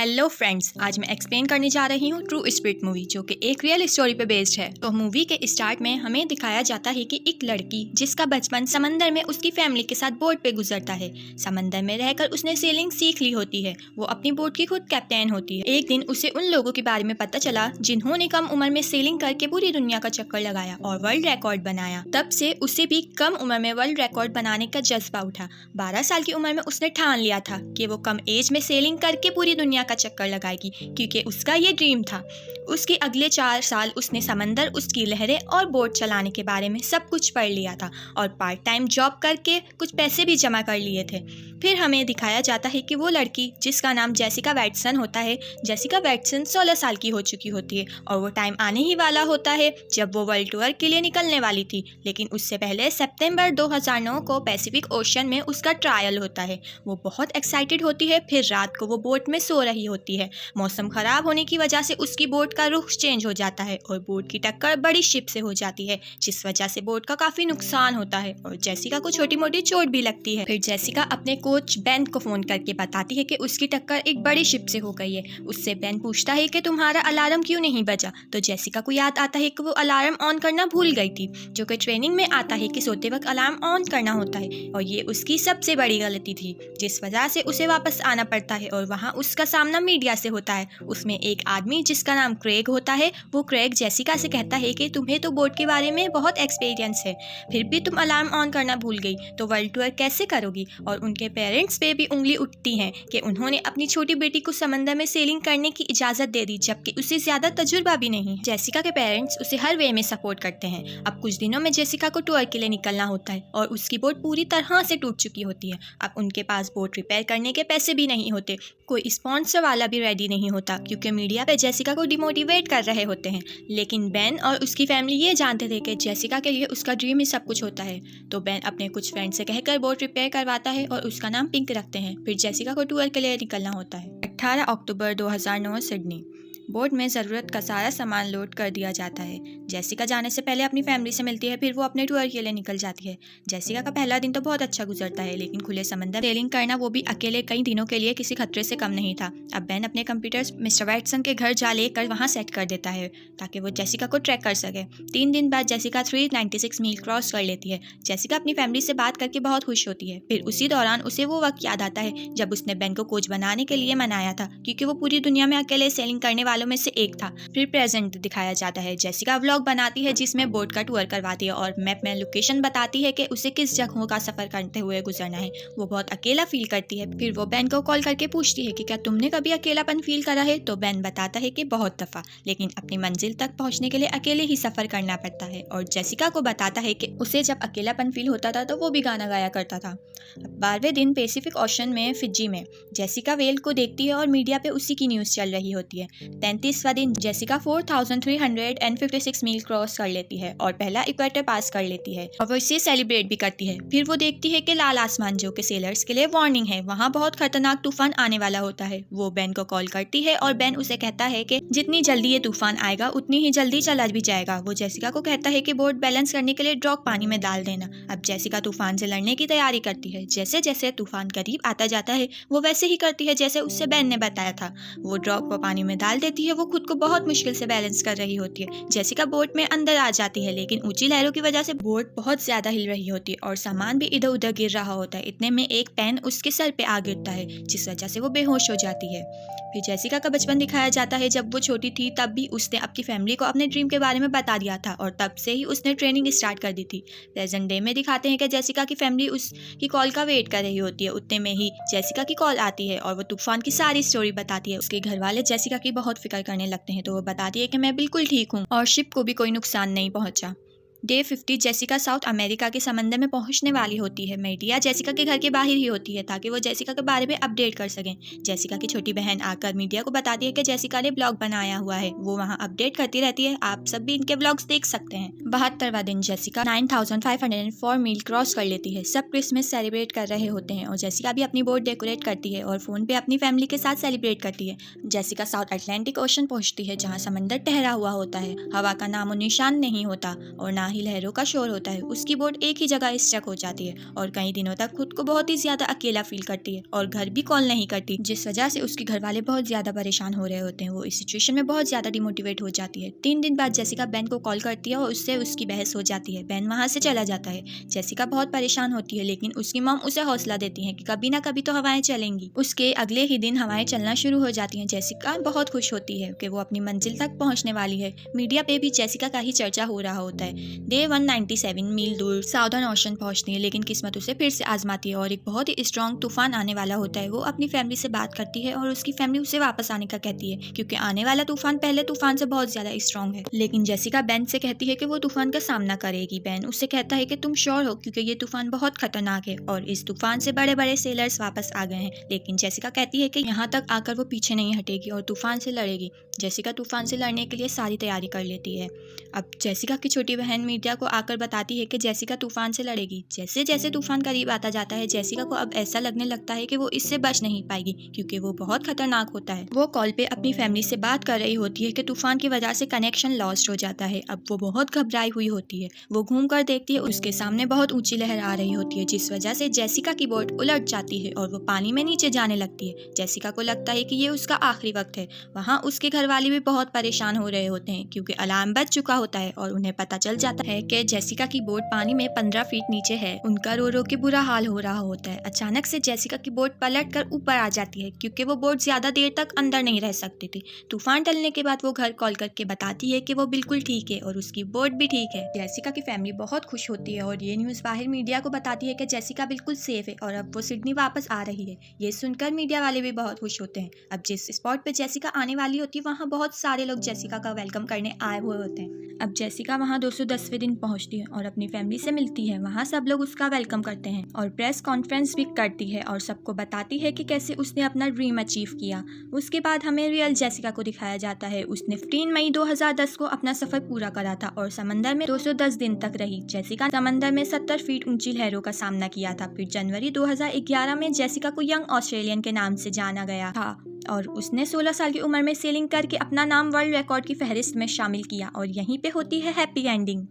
Hello friends, आज मैं explain करने जा रही हूँ ट्रू स्पिरिट मूवी, जो कि एक रियल स्टोरी पे बेस्ड है। तो मूवी के स्टार्ट में हमें दिखाया जाता है कि एक लड़की जिसका बचपन समंदर में उसकी फैमिली के साथ बोट पे गुजरता है। समंदर में रहकर उसने सेलिंग सीख ली होती है। वो अपनी बोट की खुद कैप्टन होती है। एक दिन उसे उन लोगों के बारे में पता चला जिन्होंने कम उम्र में सेलिंग करके पूरी दुनिया का चक्कर लगाया और वर्ल्ड रिकॉर्ड बनाया। तब से उसे भी कम उम्र में वर्ल्ड रिकॉर्ड बनाने का जज्बा उठा। 12 साल की उम्र में उसने ठान लिया था कि वो कम एज में सेलिंग करके पूरी दुनिया का चक्कर लगाएगी, क्योंकि उसका ये ड्रीम था। उसके अगले 4 साल उसने समंदर, उसकी लहरें और बोट चलाने के बारे में सब कुछ पढ़ लिया था और पार्ट टाइम जॉब करके कुछ पैसे भी जमा कर लिए थे। फिर हमें दिखाया जाता है कि वो लड़की जिसका नाम जेसिका वैटसन होता है, जेसिका वैटसन 16 साल की हो चुकी होती है और वो टाइम आने ही वाला होता है जब वो वर्ल्ड टूर के लिए निकलने वाली थी। लेकिन उससे पहले सितंबर 2009 को पैसिफिक ओशन में उसका ट्रायल होता है। वो बहुत एक्साइटेड होती है। फिर रात को वो बोट में सो रही होती है। मौसम खराब होने की वजह से उसकी बोट का रुख चेंज हो जाता है और बोट की टक्कर बड़ी शिप से हो जाती है, जिस वजह से बोट का काफी नुकसान होता है और जेसिका को छोटी मोटी चोट भी लगती है। फिर जेसिका अपने कोच बेन को फोन करके बताती है कि उसकी टक्कर एक बड़ी शिप से हो गई है। उससे बेन पूछता है कि तुम्हारा अलार्म क्यों नहीं बजा, तो जेसिका को याद आता है कि वो अलार्म ऑन करना भूल गई थी, जो कि ट्रेनिंग में आता है कि सोते वक्त अलार्म ऑन करना होता है और ये उसकी सबसे बड़ी गलती थी, जिस वजह से उसे वापस आना पड़ता है और वहाँ उसका सामना मीडिया से होता है। उसमें एक आदमी जिसका नाम क्रेग होता है। वो क्रेग जेसिका से कहता है कि तुम्हें तो बोट के बारे में बहुत एक्सपीरियंस है, फिर भी तुम अलार्म ऑन करना भूल गई तो वर्ल्ड टूर कैसे करोगी। और उनके पेरेंट्स पे भी उंगली उठती है कि उन्होंने अपनी छोटी बेटी को समंदर में सेलिंग करने की इजाज़त दे दी, जबकि उसे ज़्यादा तजुर्बा भी नहीं। जेसिका के पेरेंट्स उसे हर वे में सपोर्ट करते हैं। अब कुछ दिनों में जेसिका को टूर के लिए निकलना होता है और उसकी बोट पूरी तरह से टूट चुकी होती है। अब उनके पास बोट रिपेयर करने के पैसे भी नहीं होते, कोई स्पॉन्सर वाला भी रेडी नहीं होता, क्योंकि मीडिया पे जेसिका को डिमोटिवेट कर रहे होते हैं। लेकिन बेन और उसकी फैमिली ये जानते थे कि जेसिका के लिए उसका ड्रीम ही सब कुछ होता है। तो बेन अपने कुछ फ्रेंड से कहकर बोट रिपेयर करवाता है और उसका नाम पिंक रखते हैं। फिर जेसिका को टूर के लिए निकलना होता है। 18 अक्टूबर 2009 सिडनी। बोट में ज़रूरत का सारा सामान लोड कर दिया जाता है। जेसिका जाने से पहले अपनी फैमिली से मिलती है, फिर वो अपने टूर के लिए निकल जाती है। जेसिका का पहला दिन तो बहुत अच्छा गुजरता है, लेकिन खुले समंदर सेलिंग करना, वो भी अकेले, कई दिनों के लिए किसी खतरे से कम नहीं था। अब बेन अपने कंप्यूटर मिस्टर वैटसन के घर जा लेकर वहाँ सेट कर देता है ताकि वो जेसिका को ट्रैक कर सके। 3 दिन बाद जेसिका 396 मील क्रॉस कर लेती है। जेसिका अपनी फैमिली से बात करके बहुत खुश होती है। फिर उसी दौरान उसे वो वक्त याद आता है जब उसने बेन को कोच बनाने के लिए मनाया था, क्योंकि वो पूरी दुनिया में अकेले सेलिंग करने वालों में से एक था। फिर प्रेजेंट दिखाया जाता है। जेसिका व्लॉग बनाती है जिसमें बोट का टूर करवाती है और मैप में लोकेशन बताती है कि उसे किस जगहों का सफर करते हुए गुजरना है। वो बहुत अकेला फील करती है। फिर वो बेन को कॉल करके पूछती है कि क्या तुमने कभी अकेलापन फील करा है, तो बेन बताता है कि बहुत दफा, लेकिन अपनी मंजिल तक पहुंचने के लिए अकेले ही सफर करना पड़ता है। और जेसिका को बताता है कि उसे जब अकेलापन फील होता था तो वो भी गाना गाया करता था। 12वें दिन पैसिफिक ओशन में फिजी में जेसिका वेल को देखती है और मीडिया पे उसी की न्यूज़ चल रही होती है। 33वां दिन जेसिका 4356 मील क्रॉस कर लेती है और पहला इक्वेटर पास कर लेती है और वो इसे सेलिब्रेट भी करती है। फिर वो देखती है कि लाल आसमान, जो कि सेलर्स के लिए वार्निंग है, वहाँ बहुत खतरनाक तूफान आने वाला होता है। वो बेन को कॉल करती है और बेन उसे कहता है कि जितनी जल्दी ये तूफान आएगा उतनी ही जल्दी चला भी जाएगा। वो जेसिका को कहता है कि बोट बैलेंस करने के लिए ड्रॉग पानी में डाल देना। अब जेसिका तूफान से लड़ने की तैयारी करती है। जैसे जैसे तूफान करीब आता जाता है वो वैसे ही करती है जैसे उससे बेन ने बताया था। वो ड्रॉग को पानी में डाल देती है। वो खुद को बहुत मुश्किल से बैलेंस कर रही होती है। जेसिका बोट में अंदर आ जाती है, लेकिन ऊंची लहरों की वजह से बोट बहुत ज्यादा हिल रही होती है और सामान भी इधर उधर गिर रहा होता है। इतने में एक पेन उसके सर पे आ गिरता है, जिस वजह से वो बेहोश हो जाती है। फिर जेसिका का बचपन दिखाया जाता है। जब वो छोटी थी तब भी उसने अपनी फैमिली को अपने ड्रीम के बारे में बता दिया था और तब से ही उसने ट्रेनिंग स्टार्ट कर दी थी। प्रेजेंट डे में दिखाते हैं कि जेसिका की फैमिली उसकी कॉल का वेट कर रही होती है। उतने में ही जेसिका की कॉल आती है और वो तूफान की सारी स्टोरी बताती है। उसके घर वाले जेसिका की बहुत फिक्र करने लगते हैं, तो वो बताती है कि मैं बिल्कुल ठीक हूँ और शिप को भी कोई नुकसान नहीं पहुंचा। डे 50 जेसिका साउथ अमेरिका के समंदर में पहुंचने वाली होती है। मीडिया जेसिका के घर के बाहर ही होती है ताकि वो जेसिका के बारे में अपडेट कर सकें। जेसिका की छोटी बहन आकर मीडिया को बताती है कि जेसिका ने ब्लॉग बनाया हुआ है। वो वहां अपडेट करती रहती है। आप सब भी इनके ब्लॉग्स देख सकते हैं। 72वां दिन जेसिका 9504 मील क्रॉस कर लेती है। सब क्रिसमस सेलिब्रेट कर रहे होते हैं और जेसिका भी अपनी बोट डेकोरेट करती है और फोन पे अपनी फैमिली के साथ सेलिब्रेट करती है। जेसिका साउथ अटलांटिक ओशन पहुंचती है, जहाँ समंदर ठहरा हुआ होता है। हवा का नामो निशान नहीं होता और ना ही लहरों का शोर होता है। उसकी बोट एक ही जगह स्टक हो जाती है और कई दिनों तक खुद को बहुत ही ज्यादा अकेला फील करती है और घर भी कॉल नहीं करती, जिस वजह से उसके घर वाले बहुत ज्यादा परेशान हो रहे होते हैं। वो इस सिचुएशन में बहुत ज्यादा डिमोटिवेट हो जाती है। 3 दिन बाद जेसिका बेन को कॉल करती है और उससे उसकी बहस हो जाती है। बेन वहाँ से चला जाता है। जेसिका बहुत परेशान होती है, लेकिन उसकी मॉम उसे हौसला देती है कि कभी ना कभी तो हवाएं चलेंगी। उसके अगले ही दिन हवाएं चलना शुरू हो जाती हैं। जेसिका बहुत खुश होती है कि वो अपनी मंजिल तक पहुंचने वाली है। मीडिया पे भी जेसिका का ही चर्चा हो रहा होता है। डे 197 मील दूर साउदर्न ओशन पहुंचती है, लेकिन किस्मत उसे फिर से आजमाती है और एक बहुत ही स्ट्रॉन्ग तूफान आने वाला होता है। वो अपनी फैमिली से बात करती है और उसकी फैमिली उसे वापस आने का कहती है, क्योंकि आने वाला तूफान पहले तूफान से बहुत ज्यादा स्ट्रॉन्ग है। लेकिन जेसिका बेन से कहती है कि वो तूफान का सामना करेगी। बेन उससे कहता है कि तुम श्योर हो, क्योंकि ये तूफान बहुत खतरनाक है और इस तूफान से बड़े बड़े सेलर्स वापस आ गए हैं। लेकिन जेसिका कहती है कि यहाँ तक आकर वो पीछे नहीं हटेगी और तूफान से लड़ेगी। जेसिका तूफान से लड़ने के लिए सारी तैयारी कर लेती है। अब जेसिका की छोटी बहन मीडिया को आकर बताती है कि जेसिका तूफान से लड़ेगी। जैसे जैसे तूफान करीब आता जाता है, जेसिका को अब ऐसा लगने लगता है कि वो इससे बच नहीं पाएगी, क्योंकि वो बहुत खतरनाक होता है। वो कॉल पे अपनी फैमिली से बात कर रही होती है कि तूफान की वजह से कनेक्शन लॉस्ट हो जाता है। अब वो बहुत घबराई हुई होती है। वो घूम कर देखती है, उसके सामने बहुत ऊंची लहर आ रही होती है, जिस वजह से जेसिका की बोट उलट जाती है और वो पानी में नीचे जाने लगती है। जेसिका को लगता है कि ये उसका आखिरी वक्त है। वहाँ उसके घर वाले भी बहुत परेशान हो रहे होते हैं, क्योंकि अलार्म बज चुका होता है और उन्हें पता चल जाता है कि जेसिका की बोट पानी में 15 फीट नीचे है। उनका रो रो के बुरा हाल हो रहा होता है। अचानक से जेसिका की बोट पलट कर ऊपर आ जाती है, क्योंकि वो बोट ज्यादा देर तक अंदर नहीं रह सकती थी। तूफान टलने के बाद वो घर कॉल करके बताती है कि वो बिल्कुल ठीक है और उसकी बोट भी ठीक है। जेसिका की फैमिली बहुत खुश होती है और ये न्यूज़ बाहर मीडिया को बताती है कि जेसिका बिल्कुल सेफ है और अब वो सिडनी वापस आ रही है। ये सुनकर मीडिया वाले भी बहुत खुश होते हैं। अब जिस स्पॉट पे जेसिका आने वाली होती है, वहाँ बहुत सारे लोग जेसिका का वेलकम करने आए हुए होते हैं। अब जेसिका वहाँ 210वें दिन पहुँचती है और अपनी फैमिली से मिलती है। वहाँ सब लोग उसका वेलकम करते हैं और प्रेस कॉन्फ्रेंस भी करती है और सबको बताती है कि कैसे उसने अपना ड्रीम अचीव किया। उसके बाद हमें रियल जेसिका को दिखाया जाता है। उसने 15 मई 2010 को अपना सफर पूरा करा था और समंदर में 210 दिन तक रही। जेसिका समंदर में 70 फीट ऊंची लहरों का सामना किया था। फिर जनवरी 2011 में जेसिका को यंग ऑस्ट्रेलियन के नाम से जाना गया था और उसने 16 साल की उम्र में सेलिंग करके अपना नाम वर्ल्ड रिकॉर्ड की फहरिस्त में शामिल किया। और यहीं पे होती है हैप्पी एंडिंग।